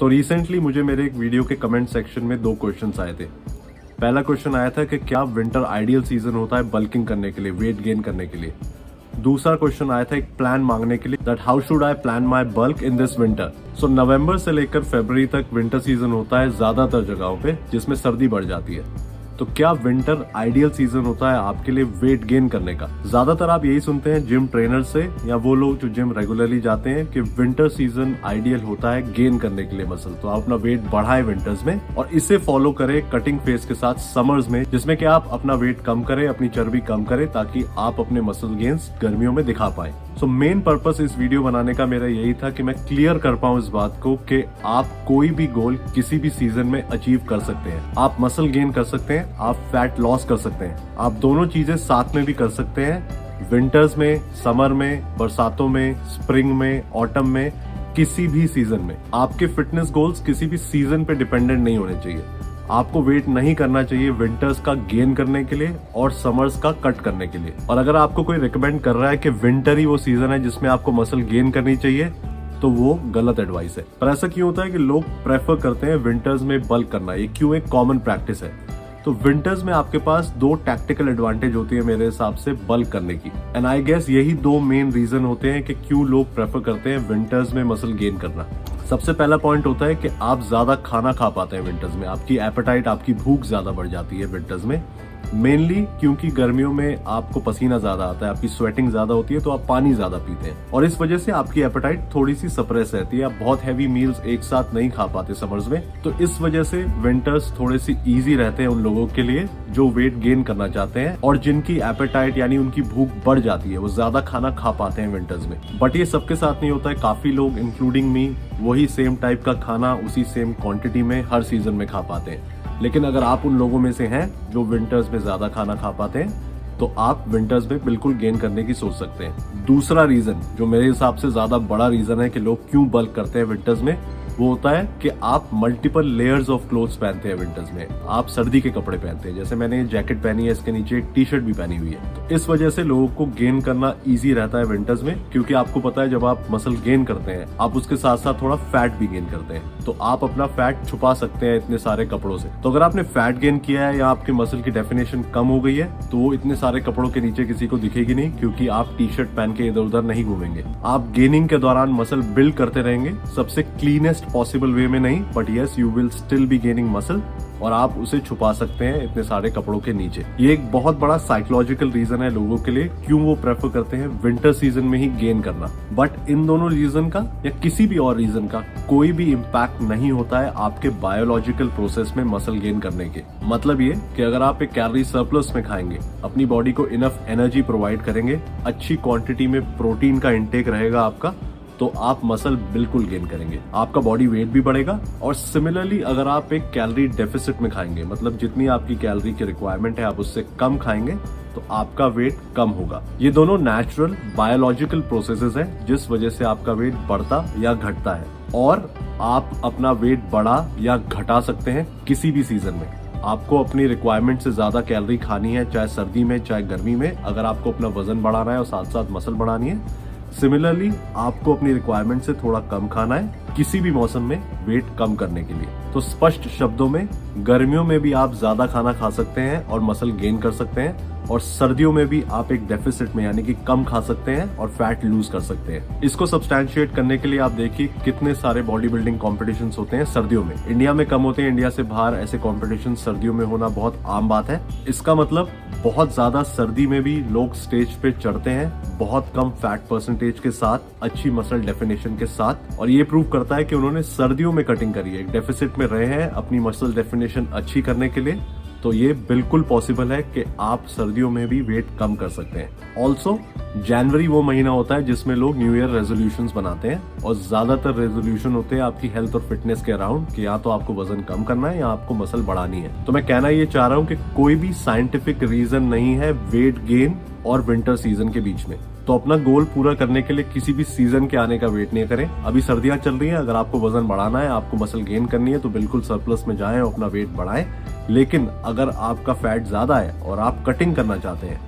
तो रिसेंटली मुझे मेरे एक वीडियो के कमेंट सेक्शन में 2 क्वेश्चंस आए थे। पहला क्वेश्चन आया था कि क्या विंटर आइडियल सीजन होता है बल्किंग करने के लिए, वेट गेन करने के लिए। दूसरा क्वेश्चन आया था एक प्लान मांगने के लिए, that how should I plan my bulk in this winter. So नवंबर से लेकर फरवरी तक विंटर सीजन होता है ज्यादातर जगहों पे, जिसमें सर्दी बढ़ जाती है। तो क्या विंटर आइडियल सीजन होता है आपके लिए वेट गेन करने का? ज्यादातर आप यही सुनते हैं जिम ट्रेनर से या वो लोग जो जिम रेगुलरली जाते हैं कि विंटर सीजन आइडियल होता है गेन करने के लिए मसल। तो आप अपना वेट बढ़ाएं विंटर्स में और इसे फॉलो करें कटिंग फेज के साथ समर्स में, जिसमें कि आप अपना वेट कम करें, अपनी चर्बी कम करें, ताकि आप अपने मसल गेन्स गर्मियों में दिखा पाए। सो मेन पर्पस इस वीडियो बनाने का मेरा यही था कि मैं क्लियर कर पाऊं इस बात को कि आप कोई भी गोल किसी भी सीजन में अचीव कर सकते हैं। आप मसल गेन कर सकते हैं, आप फैट लॉस कर सकते हैं, आप दोनों चीजें साथ में भी कर सकते हैं। विंटर्स में, समर में, बरसातों में, स्प्रिंग में, ऑटम में, किसी भी सीजन में। आपके फिटनेस गोल्स किसी भी सीजन पे डिपेंडेंट नहीं होने चाहिए। आपको वेट नहीं करना चाहिए विंटर्स का गेन करने के लिए और समर्स का कट करने के लिए। और अगर आपको कोई रिकमेंड कर रहा है कि विंटर ही वो सीजन है जिसमें आपको मसल गेन करनी चाहिए, तो वो गलत एडवाइस है। पर ऐसा क्यों होता है कि लोग प्रेफर करते हैं विंटर्स में बल्क करना? ये क्यों एक कॉमन प्रैक्टिस है? तो विंटर्स में आपके पास 2 टैक्टिकल एडवांटेज होती है मेरे हिसाब से बल्क करने की, एंड आई गेस यही 2 मेन रीजन होते हैं कि क्यों लोग प्रेफर करते हैं विंटर्स में मसल गेन करना। सबसे पहला पॉइंट होता है कि आप ज्यादा खाना खा पाते हैं विंटर्स में। आपकी एपेटाइट, आपकी भूख ज्यादा बढ़ जाती है विंटर्स में, मेनली क्योंकि गर्मियों में आपको पसीना ज्यादा आता है, आपकी स्वेटिंग ज्यादा होती है, तो आप पानी ज्यादा पीते हैं और इस वजह से आपकी एपेटाइट थोड़ी सी सप्रेस रहती है। आप बहुत हैवी मील्स एक साथ नहीं खा पाते समर्स में, तो इस वजह से विंटर्स थोड़े सी इजी रहते हैं उन लोगों के लिए जो वेट गेन करना चाहते हैं और जिनकी एपेटाइट यानी उनकी भूख बढ़ जाती है, वो ज्यादा खाना खा पाते हैं विंटर्स में। बट ये सबके साथ नहीं होता है। काफी लोग इंक्लूडिंग मी वही सेम टाइप का खाना उसी सेम क्वांटिटी में हर सीजन में खा पाते हैं। लेकिन अगर आप उन लोगों में से हैं जो विंटर्स में ज्यादा खाना खा पाते हैं, तो आप विंटर्स में बिल्कुल गेन करने की सोच सकते हैं। दूसरा रीजन जो मेरे हिसाब से ज्यादा बड़ा रीजन है कि लोग क्यों बल्क करते हैं विंटर्स में, वो होता है कि आप मल्टीपल लेयर्स ऑफ क्लोथ्स पहनते हैं विंटर्स में। आप सर्दी के कपड़े पहनते हैं, जैसे मैंने जैकेट पहनी है, इसके नीचे एक टी-शर्ट भी पहनी हुई है। तो इस वजह से लोगों को गेन करना इजी रहता है विंटर्स में, क्योंकि आपको पता है जब आप मसल गेन करते हैं आप उसके साथ साथ थोड़ा फैट भी गेन करते हैं, तो आप अपना फैट छुपा सकते हैं इतने सारे कपड़ों से। तो अगर आपने फैट गेन किया है या आपके मसल की डेफिनेशन कम हो गई है, तो वो इतने सारे कपड़ों के नीचे किसी को दिखेगी नहीं, क्योंकि आप टी-शर्ट पहन के इधर उधर नहीं घूमेंगे। आप गेनिंग के दौरान मसल बिल्ड करते रहेंगे, सबसे क्लीनेस्ट पॉसिबल वे में नहीं, but yes you will still be gaining muscle, और आप उसे छुपा सकते हैं इतने सारे कपड़ों के नीचे। ये एक बहुत बड़ा साइकोलॉजिकल रीजन है लोगों के लिए क्यों वो प्रेफर करते हैं विंटर सीजन में ही गेन करना। बट इन दोनों रीजन का या किसी भी और रीजन का कोई भी इम्पैक्ट नहीं होता है आपके बायोलॉजिकल प्रोसेस में मसल गेन करने के। मतलब ये कि अगर आप एक कैलोरी सरप्लस में खाएंगे, अपनी बॉडी को इनफ एनर्जी प्रोवाइड करेंगे, अच्छी क्वांटिटी में प्रोटीन का इंटेक रहेगा आपका, तो आप मसल बिल्कुल गेन करेंगे, आपका बॉडी वेट भी बढ़ेगा। और सिमिलरली अगर आप एक कैलोरी डेफिसिट में खाएंगे, मतलब जितनी आपकी कैलोरी की रिक्वायरमेंट है आप उससे कम खाएंगे, तो आपका वेट कम होगा। ये दोनों नेचुरल बायोलॉजिकल प्रोसेसेस हैं जिस वजह से आपका वेट बढ़ता या घटता है, और आप अपना वेट बढ़ा या घटा सकते हैं किसी भी सीजन में। आपको अपनी रिक्वायरमेंट से ज्यादा कैलोरी खानी है, चाहे सर्दी में चाहे गर्मी में, अगर आपको अपना वजन बढ़ाना है और साथ साथ मसल बढ़ानी है। सिमिलरली आपको अपनी रिक्वायरमेंट से थोड़ा कम खाना है किसी भी मौसम में वेट कम करने के लिए। तो स्पष्ट शब्दों में, गर्मियों में भी आप ज्यादा खाना खा सकते हैं और मसल गेन कर सकते हैं, और सर्दियों में भी आप एक डेफिसिट में यानी कि कम खा सकते हैं और फैट लूज कर सकते हैं। इसको सब्सटैंशिएट करने के लिए आप देखिए कितने सारे बॉडी बिल्डिंग कॉम्पिटिशन्स होते हैं सर्दियों में। इंडिया में कम होते हैं, इंडिया से बाहर ऐसे कॉम्पिटिशन सर्दियों में होना बहुत आम बात है। इसका मतलब बहुत ज्यादा सर्दी में भी लोग स्टेज पे चढ़ते हैं, बहुत कम फैट परसेंटेज के साथ, अच्छी मसल डेफिनेशन के साथ, और ये प्रूव करता है कि उन्होंने सर्दियों में कटिंग करी है, डेफिसिट में रहे हैं अपनी मसल डेफिनेशन अच्छी करने के लिए। तो ये बिल्कुल पॉसिबल है कि आप सर्दियों में भी वेट कम कर सकते हैं। ऑल्सो जनवरी वो महीना होता है जिसमें लोग न्यू ईयर रेजोल्यूशंस बनाते हैं, और ज्यादातर रेजोल्यूशन होते हैं आपकी हेल्थ और फिटनेस के अराउंड कि या तो आपको वजन कम करना है या आपको मसल बढ़ानी है। तो मैं कहना ये चाह रहा हूँ कि कोई भी साइंटिफिक रीजन नहीं है वेट गेन और विंटर सीजन के बीच में। तो अपना गोल पूरा करने के लिए किसी भी सीजन के आने का वेट नहीं करें। अभी सर्दियां चल रही हैं, अगर आपको वजन बढ़ाना है, आपको मसल गेन करनी है, तो बिल्कुल सरप्लस में जाएं और अपना वेट बढ़ाएं। लेकिन अगर आपका फैट ज्यादा है और आप कटिंग करना चाहते हैं,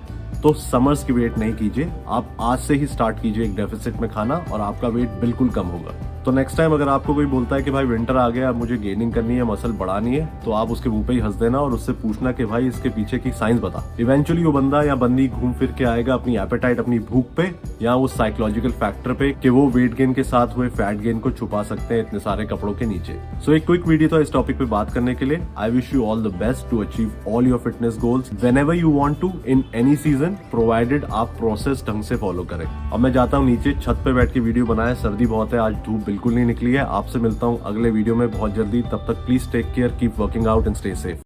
तो समर्स की वेट नहीं कीजिए। आप आज से ही स्टार्ट कीजिए एक डेफिसिट में खाना, और आपका वेट बिल्कुल कम होगा। तो नेक्स्ट टाइम अगर आपको कोई बोलता है कि भाई विंटर आ गया, अब मुझे गेनिंग करनी है, मसल बढ़ानी है, तो आप उसके मुंह पे ही हंस देना और उससे पूछना कि भाई इसके पीछे की साइंस बता। इवेंचुअली वो बंदा या बंदी घूम फिर के आएगा अपनी एपेटाइट, अपनी भूख पे या उस साइकोलॉजिकल फैक्टर पे कि वो वेट गेन के साथ हुए फैट गेन को छुपा सकते हैं इतने सारे कपड़ों के नीचे। सो एक क्विक वीडियो था इस टॉपिक पे बात करने के लिए। I wish you all the best to achieve all your fitness goals whenever you want to in any season, provided आप प्रोसेस ढंग से फॉलो करें। अब मैं जाता हूँ नीचे छत पे बैठ के वीडियो बनाया, सर्दी बहुत है, आज धूप बिल्कुल नहीं निकली है। आपसे मिलता हूँ अगले वीडियो में बहुत जल्दी, तब तक please take care, keep working out and stay safe.